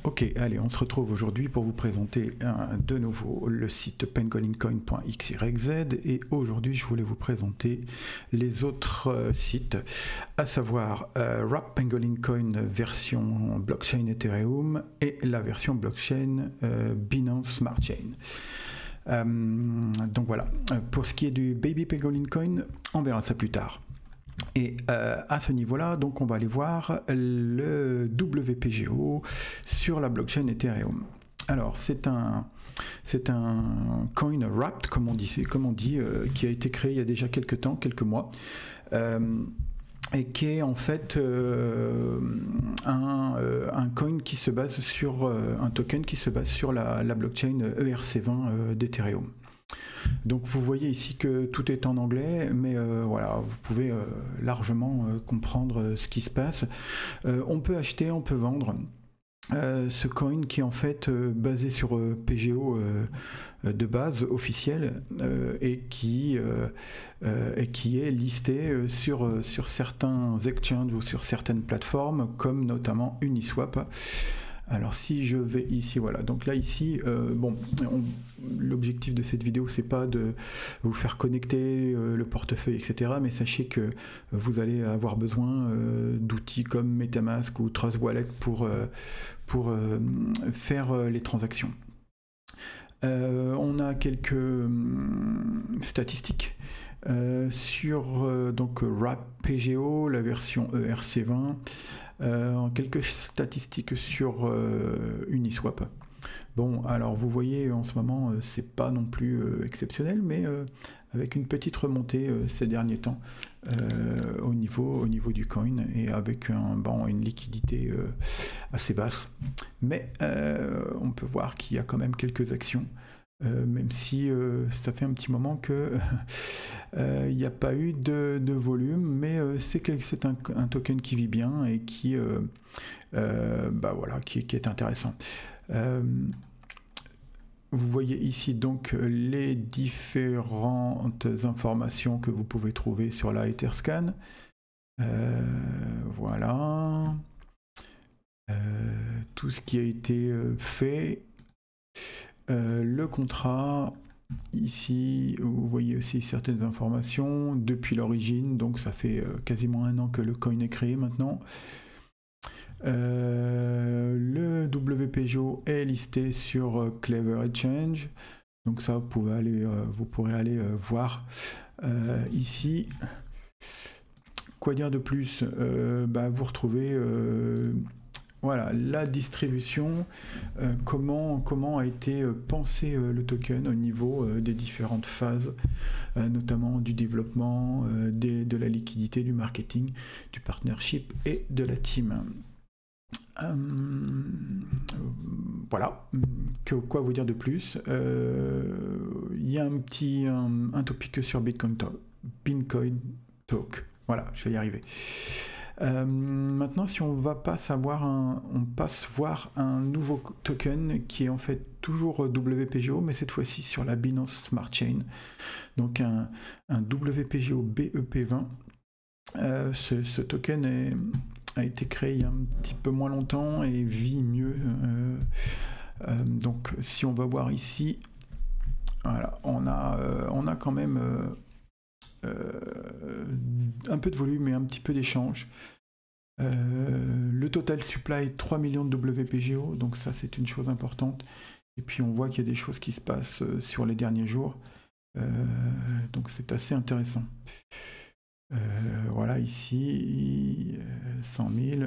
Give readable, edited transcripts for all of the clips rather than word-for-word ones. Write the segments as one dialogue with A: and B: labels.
A: Ok, allez, on se retrouve aujourd'hui pour vous présenter de nouveau le site pengolincoin.xyz et aujourd'hui je voulais vous présenter les autres sites, à savoir Wrap Pangolin Coin version blockchain Ethereum et la version blockchain Binance Smart Chain. Donc voilà, pour ce qui est du Baby Pangolin Coin, on verra ça plus tard. Et à ce niveau-là, donc on va aller voir le WPGO sur la blockchain Ethereum. Alors c'est un coin wrapped, comme on dit, qui a été créé il y a déjà quelques temps, quelques mois, et qui est en fait un coin qui se base sur un token qui se base sur la blockchain ERC20 d'Ethereum. Donc vous voyez ici que tout est en anglais, mais voilà, vous pouvez largement comprendre ce qui se passe. On peut acheter, on peut vendre ce coin qui est en fait basé sur PGO de base officielle et qui est listé sur certains exchanges ou sur certaines plateformes comme notamment Uniswap. Alors si je vais ici, voilà, donc là ici, bon, l'objectif de cette vidéo c'est pas de vous faire connecter le portefeuille, etc. Mais sachez que vous allez avoir besoin d'outils comme MetaMask ou Trust Wallet pour faire les transactions. On a quelques statistiques sur donc Wrap PGO, la version ERC20. Quelques statistiques sur Uniswap. Bon, alors vous voyez en ce moment, c'est pas non plus exceptionnel, mais avec une petite remontée ces derniers temps au niveau du coin et avec une liquidité assez basse. Mais on peut voir qu'il y a quand même quelques actions. Même si ça fait un petit moment que il n'y a pas eu de volume, mais c'est un token qui vit bien et qui, voilà, qui est intéressant. Vous voyez ici donc les différentes informations que vous pouvez trouver sur la Etherscan. Voilà. Tout ce qui a été fait. Le contrat, ici, vous voyez aussi certaines informations depuis l'origine, donc ça fait quasiment un an que le coin est créé maintenant. Le WPGO est listé sur Clever Exchange, donc ça vous pourrez aller voir ici. Quoi dire de plus? Vous retrouvez voilà, la distribution, comment a été pensé le token au niveau des différentes phases, notamment du développement, de la liquidité, du marketing, du partnership et de la team. Voilà, quoi vous dire de plus? Il y a un topic sur Bitcoin Talk. Voilà, je vais y arriver. Maintenant, si on passe voir un nouveau token qui est en fait toujours WPGO, mais cette fois-ci sur la Binance Smart Chain. Donc un WPGO BEP20. Ce token a été créé il y a un petit peu moins longtemps et vit mieux. Donc si on va voir ici, voilà, on a quand même un peu de volume et un petit peu d'échange. Le total supply 3 millions de WPGO, donc ça c'est une chose importante. Et puis on voit qu'il y a des choses qui se passent sur les derniers jours, donc c'est assez intéressant. Voilà, ici 100 000,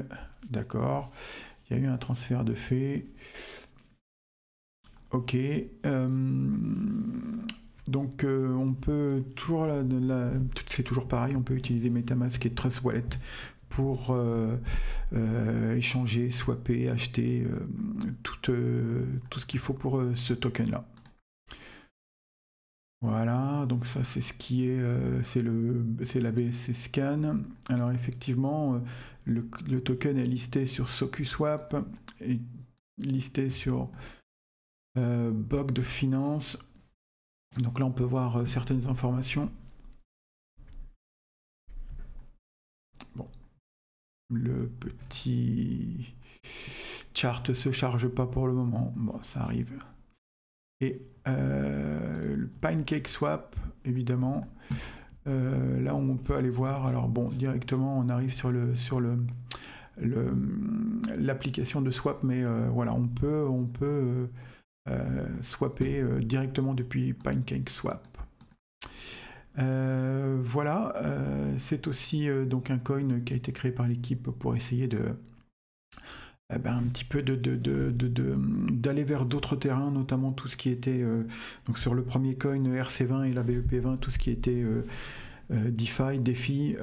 A: d'accord, il y a eu un transfert de fait. Ok, donc on peut toujours, c'est toujours pareil, on peut utiliser MetaMask et Trust Wallet pour échanger, swapper, acheter tout ce qu'il faut pour ce token là. Voilà, donc ça c'est ce qui est, c'est la BSC Scan. Alors effectivement, le token est listé sur SocuSwap, est listé sur Bog de Finance. Donc là on peut voir certaines informations. Bon, le petit chart se charge pas pour le moment. Bon, ça arrive. Et le PancakeSwap, évidemment. Là, on peut aller voir. Alors bon, directement, on arrive sur l'application de swap, mais voilà, on peut swapper directement depuis PancakeSwap. Voilà, c'est aussi donc un coin qui a été créé par l'équipe pour essayer de un petit peu d'aller vers d'autres terrains, notamment tout ce qui était donc sur le premier coin RC20 et la BEP20, tout ce qui était DeFi, DeFi,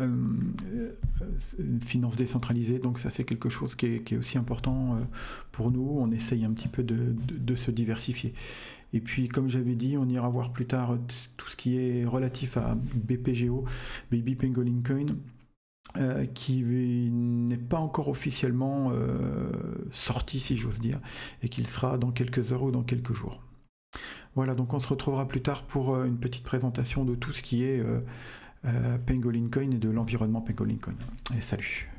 A: finance décentralisée. Donc ça, c'est quelque chose qui est aussi important pour nous. On essaye un petit peu de se diversifier. Et puis, comme j'avais dit, on ira voir plus tard tout ce qui est relatif à BPGO, Baby Pangolin Coin, qui n'est pas encore officiellement sorti, si j'ose dire, et qu'il sera dans quelques heures ou dans quelques jours. Voilà, donc on se retrouvera plus tard pour une petite présentation de tout ce qui est Pangolin Coin et de l'environnement Pangolin Coin. Et salut!